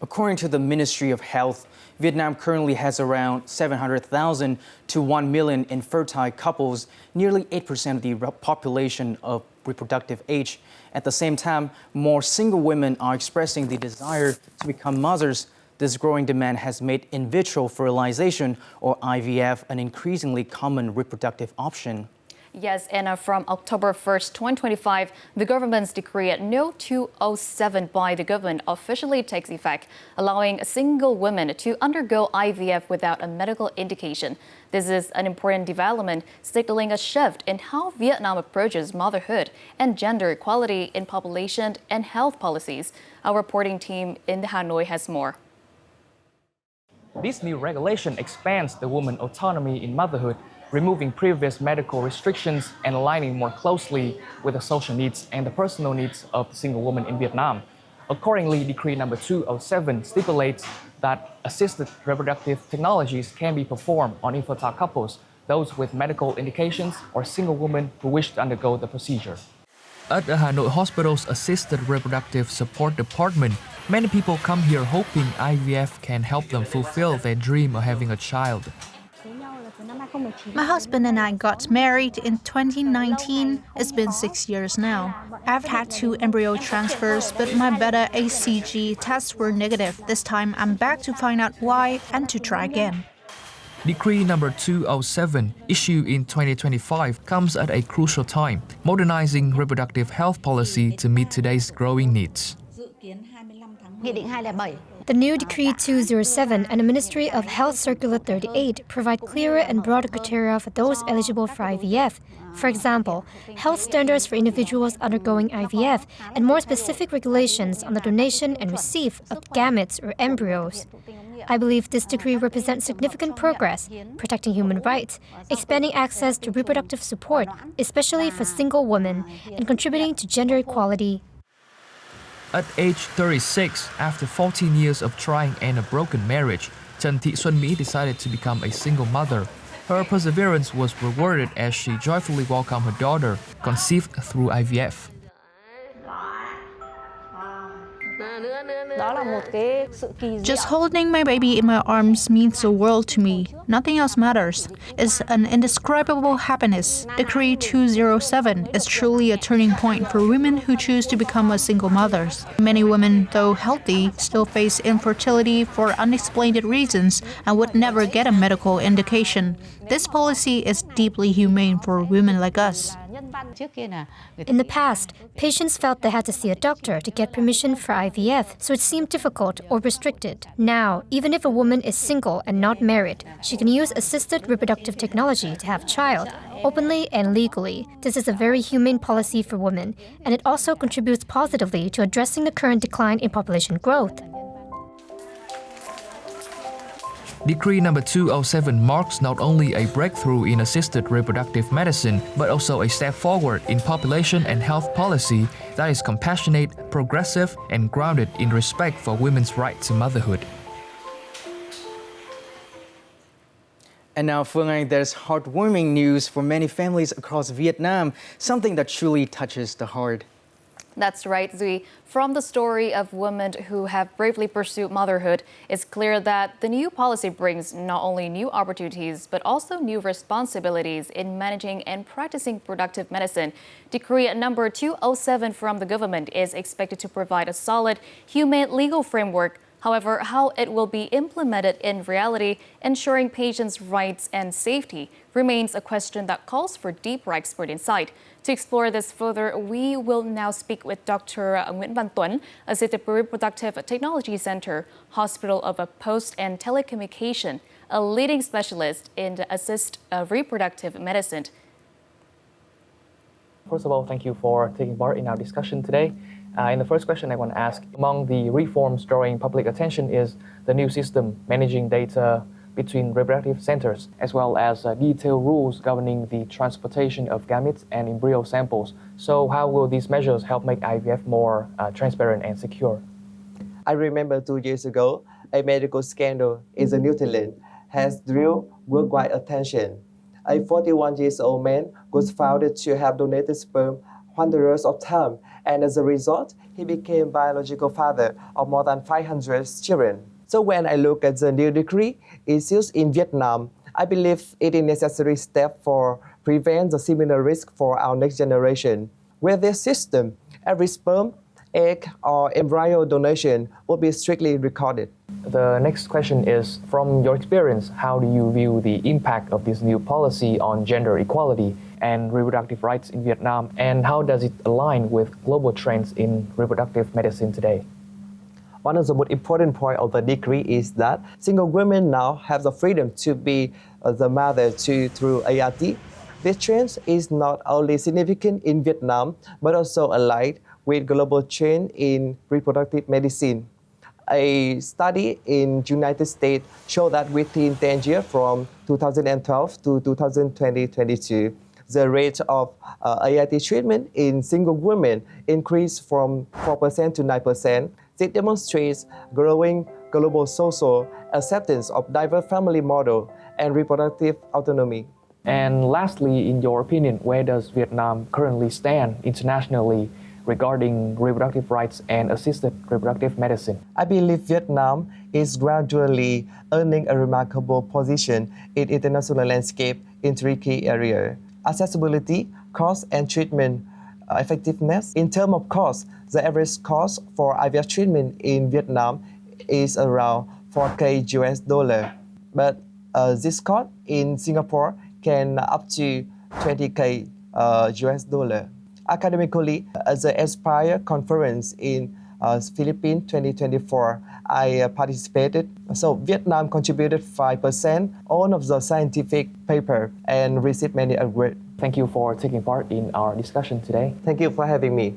According to the Ministry of Health, Vietnam currently has around 700,000 to 1 million infertile couples, nearly 8% of the population of reproductive age. At the same time, more single women are expressing the desire to become mothers. This growing demand has made in vitro fertilisation, or IVF, an increasingly common reproductive option. Yes, and from October 1st, 2025, the government's decree No. 207 by the government officially takes effect, allowing single women to undergo IVF without a medical indication. This is an important development, signaling a shift in how Vietnam approaches motherhood and gender equality in population and health policies. Our reporting team in Hanoi has more. This new regulation expands the woman's autonomy in motherhood, removing previous medical restrictions and aligning more closely with the social needs and the personal needs of the single woman in Vietnam. Accordingly, Decree No. 207 stipulates that assisted reproductive technologies can be performed on infertile couples, those with medical indications or single women who wish to undergo the procedure. At the Hanoi Hospital's Assisted Reproductive Support Department, many people come here hoping IVF can help them fulfill their dream of having a child. My husband and I got married in 2019. It's been 6 years now. I've had 2 embryo transfers, but my beta HCG tests were negative. This time I'm back to find out why and to try again. Decree No. 207, issued in 2025, comes at a crucial time, modernizing reproductive health policy to meet today's growing needs. The new Decree 207 and the Ministry of Health Circular 38 provide clearer and broader criteria for those eligible for IVF. For example, health standards for individuals undergoing IVF and more specific regulations on the donation and receipt of gametes or embryos. I believe this decree represents significant progress, protecting human rights, expanding access to reproductive support, especially for single women, and contributing to gender equality. At age 36, after 14 years of trying and a broken marriage, Trần Thị Xuân Mỹ decided to become a single mother. Her perseverance was rewarded as she joyfully welcomed her daughter, conceived through IVF. Just holding my baby in my arms means the world to me. Nothing else matters. It's an indescribable happiness. Decree 207 is truly a turning point for women who choose to become a single mothers. Many women, though healthy, still face infertility for unexplained reasons and would never get a medical indication. This policy is deeply humane for women like us. In the past, patients felt they had to see a doctor to get permission for IVF, so it seemed difficult or restricted. Now, even if a woman is single and not married, she can use assisted reproductive technology to have a child, openly and legally. This is a very humane policy for women, and it also contributes positively to addressing the current decline in population growth. Decree No. 207 marks not only a breakthrough in assisted reproductive medicine, but also a step forward in population and health policy that is compassionate, progressive, and grounded in respect for women's right to motherhood. And now, Phương Anh, there's heartwarming news for many families across Vietnam, something that truly touches the heart. That's right, Zui. From the story of women who have bravely pursued motherhood, it's clear that the new policy brings not only new opportunities, but also new responsibilities in managing and practicing reproductive medicine. Decree No. 207 from the government is expected to provide a solid, humane legal framework. However, how it will be implemented in reality, ensuring patients' rights and safety, remains a question that calls for deeper expert insight. To explore this further, we will now speak with Dr. Nguyễn Văn Tuấn, Assisted Reproductive Technology Center, Hospital of Post and Telecommunication, a leading specialist in the assisted reproductive medicine. First of all, thank you for taking part in our discussion today. In the first question I want to ask, among the reforms drawing public attention is the new system managing data between reproductive centers, as well as detailed rules governing the transportation of gametes and embryo samples. So how will these measures help make IVF more transparent and secure? I remember 2 years ago, a medical scandal in the New Zealand has drew worldwide attention. A 41-year-old man was found to have donated sperm hundreds of times, and as a result, he became biological father of more than 500 children. So when I look at the new decree issued in Vietnam, I believe it is a necessary step for prevent the similar risk for our next generation. With this system, every sperm, egg, or embryo donation will be strictly recorded. The next question is, from your experience, how do you view the impact of this new policy on gender equality and reproductive rights in Vietnam, and how does it align with global trends in reproductive medicine today? One of the most important points of the decree is that single women now have the freedom to be the mother through ART. This trend is not only significant in Vietnam, but also aligned with global trend in reproductive medicine. A study in United States showed that within 10 years from 2012 to 2022, the rate of ART treatment in single women increased from 4% to 9%. This demonstrates growing global social acceptance of diverse family model and reproductive autonomy. And lastly, in your opinion, where does Vietnam currently stand internationally regarding reproductive rights and assisted reproductive medicine? I believe Vietnam is gradually earning a remarkable position in international landscape in three key areas: accessibility, cost, and treatment effectiveness. In terms of cost, the average cost for IVF treatment in Vietnam is around $4,000 US, but this cost in Singapore can up to $20,000 US. Academically, at the Aspire conference in Philippines 2024, I participated. So Vietnam contributed 5% all of the scientific paper and received many awards. Thank you for taking part in our discussion today. Thank you for having me.